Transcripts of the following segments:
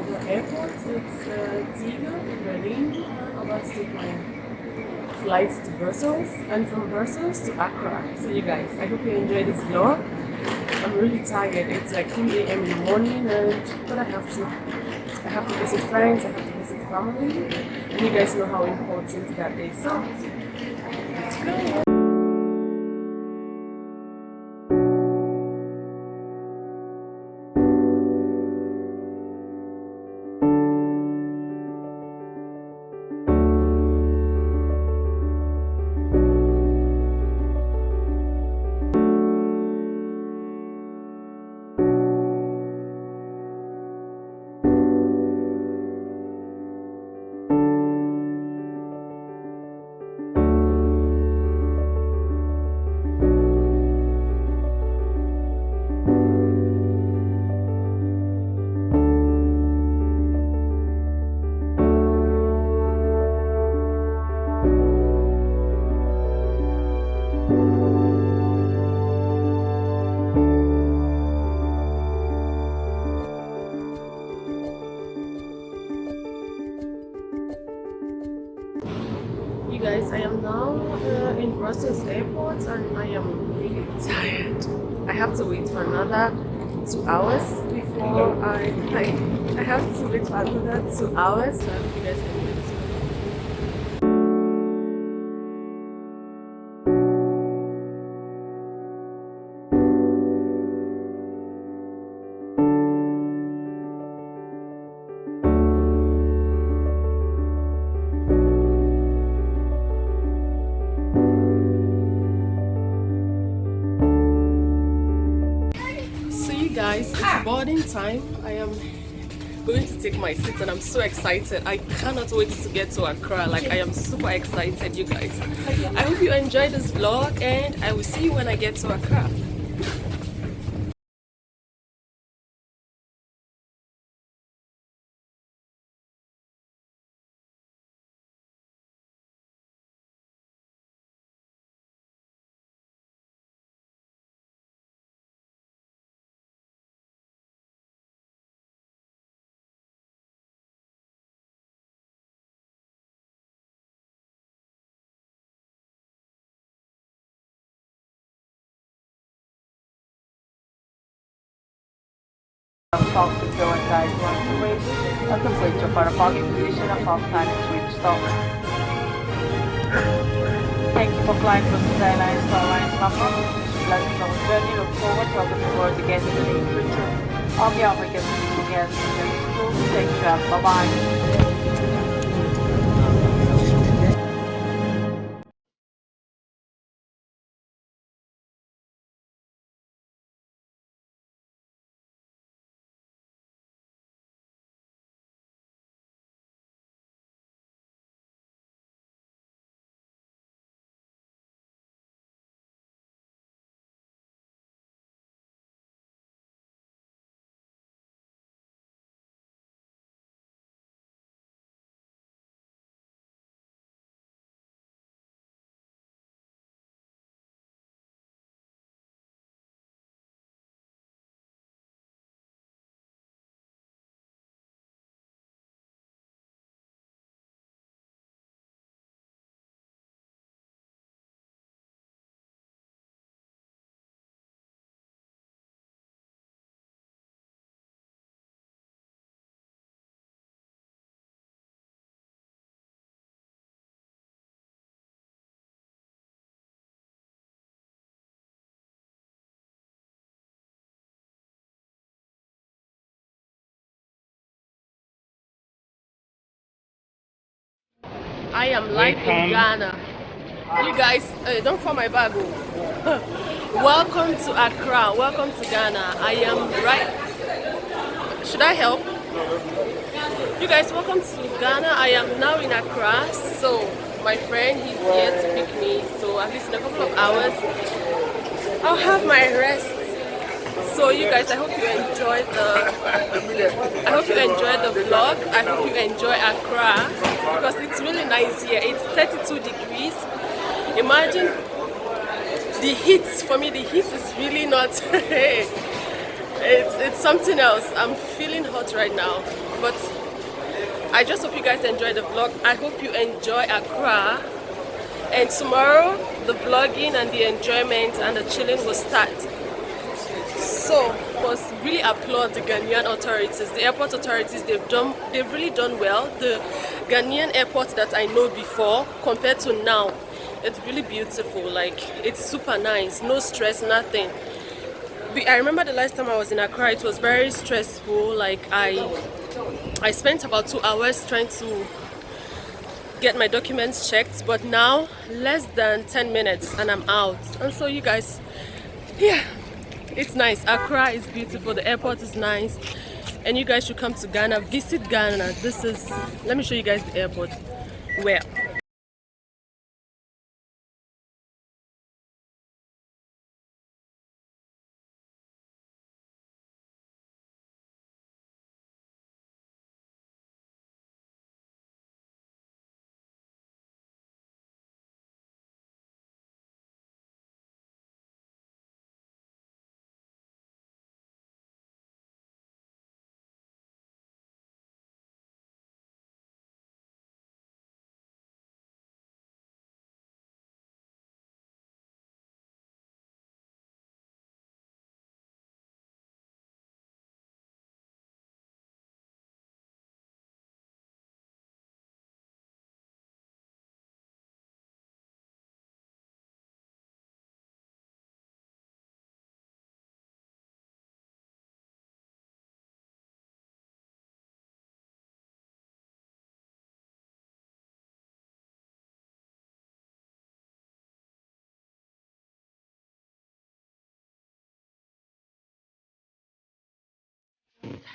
the airport. It's Ziege in Berlin. I'm about to take my flight to Brussels and from Brussels to Accra. So you guys, I hope you enjoy this vlog. I'm really tired. It's like 3 a.m. in the morning but I have to visit friends, I have to visit family. And you guys know how important that is. So let's go. You guys, I am now in Brussels airport and I am really tired. I have to wait for another 2 hours before I have to wait for another 2 hours. So I hope you guys can wait. Guys, it's boarding time. I am going to take my seat and I'm so excited. I cannot wait to get to Accra. Like, I am super excited, you guys. I hope you enjoyed this vlog and I will see you when I get to Accra. Fox Victor and guide one to wait at the bridge of our parking position of Fox Island Switch stop. Thank you for flying from the Airlines to Alliance number. Blessings on the journey. Look forward to welcome you aboard again in the near future. On behalf of the guests and thank you. Bye-bye. I am live in Ghana. You guys, don't fall my bag. Welcome to Accra. Welcome to Ghana. I am right. Should I help? You guys, welcome to Ghana. I am now in Accra. So my friend, he's here to pick me. So at least in a couple of hours, I'll have my rest. So you guys, I hope you enjoyed the vlog. I hope you enjoy Accra because it's really nice here. It's 32 degrees. Imagine the heat. For me, the heat is really not It's something else. I'm feeling hot right now, but I just hope you guys enjoy the vlog. I hope you enjoy Accra, and tomorrow the vlogging and the enjoyment and the chilling will start. So must really applaud the Ghanaian authorities, the airport authorities. They've really done well. The Ghanaian airport that I know before compared to now, it's really beautiful. Like, it's super nice, no stress, nothing. I remember the last time I was in Accra, it was very stressful. Like, I spent about 2 hours trying to get my documents checked, but now less than 10 minutes and I'm out. And so you guys, yeah, it's nice. Accra is beautiful, the airport is nice, and you guys should come to Ghana, visit Ghana. Let me show you guys the airport. Where?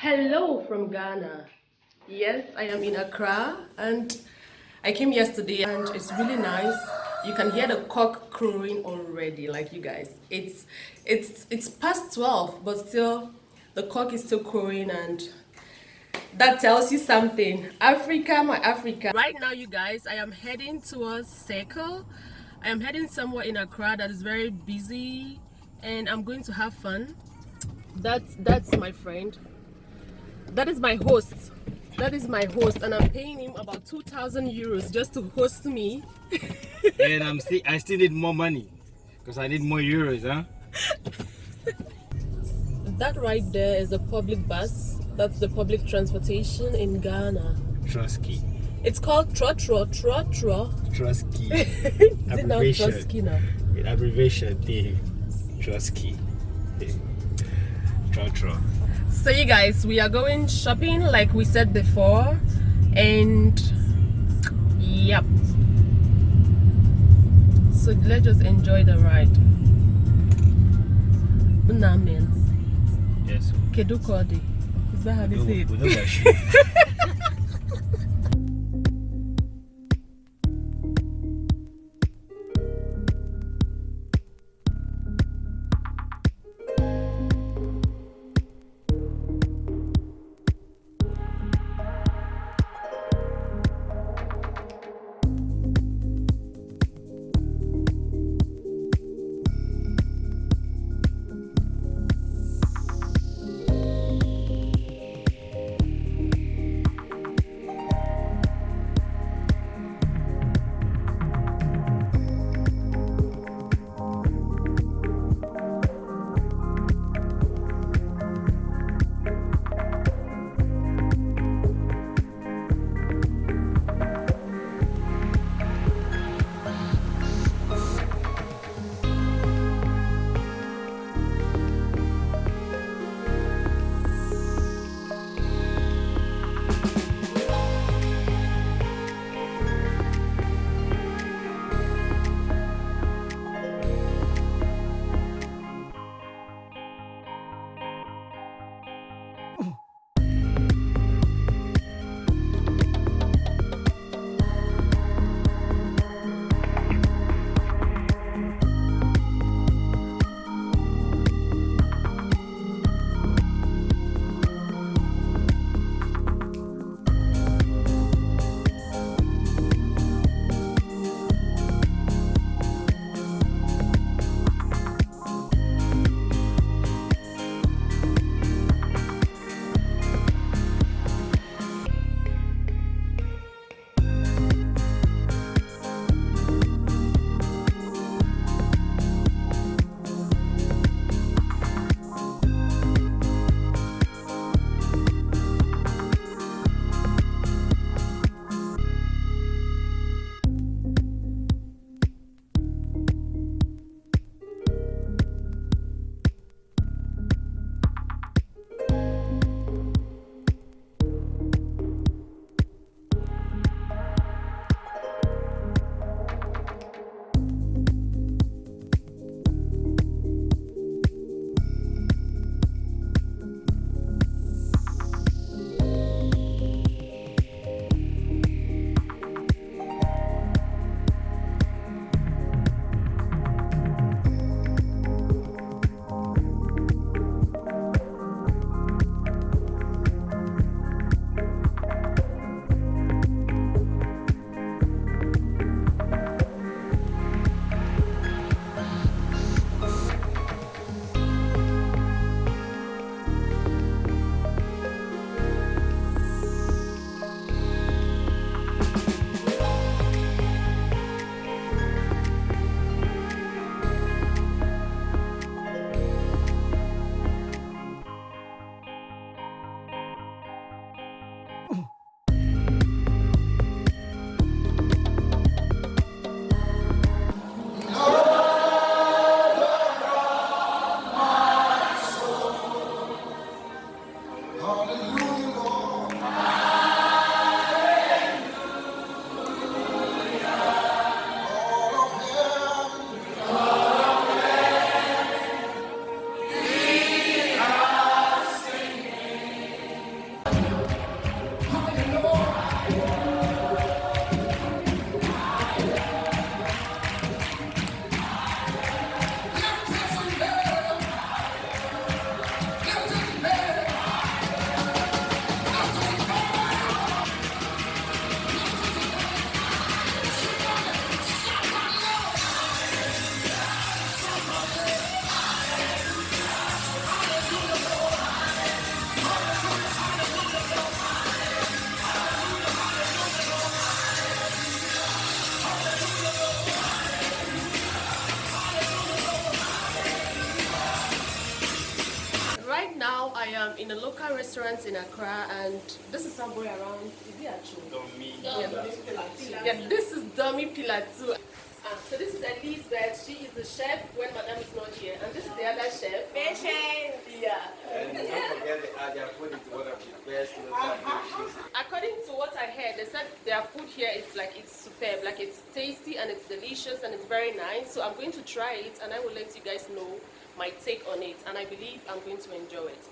Hello from Ghana. Yes, I am in Accra, and I came yesterday, and it's really nice. You can hear the cock crowing already, like you guys. It's past 12, but still the cock is still crowing, and that tells you something. Africa, my Africa. Right now, you guys, I am heading towards Circle. I am heading somewhere in Accra that is very busy, and I'm going to have fun. That's my friend. That is my host. That is my host, and I'm paying him about 2,000 euros just to host me. And I still need more money because I need more euros, huh? That right there is a public bus. That's the public transportation in Ghana. Trusky. It's called Trotro. Trusky. Is it now Trusky now? Abbreviation. Trusky. Trotro. So you guys, we are going shopping like we said before, and yep. So let's just enjoy the ride. Unamen. Yes. Kedukodi. Is that how they say it? local restaurants in Accra, and this is some boy around. Is he actually? Yeah, this is Dummy Pillar too. So this is Elizabeth. She is the chef when Madame is not here, and this is the other chef. Patient. Yeah. And don't forget their food is one of the best local dishes. According to what I heard, they said their food here it's superb, like it's tasty and it's delicious and it's very nice. So I'm going to try it and I will let you guys know my take on it, and I believe I'm going to enjoy it.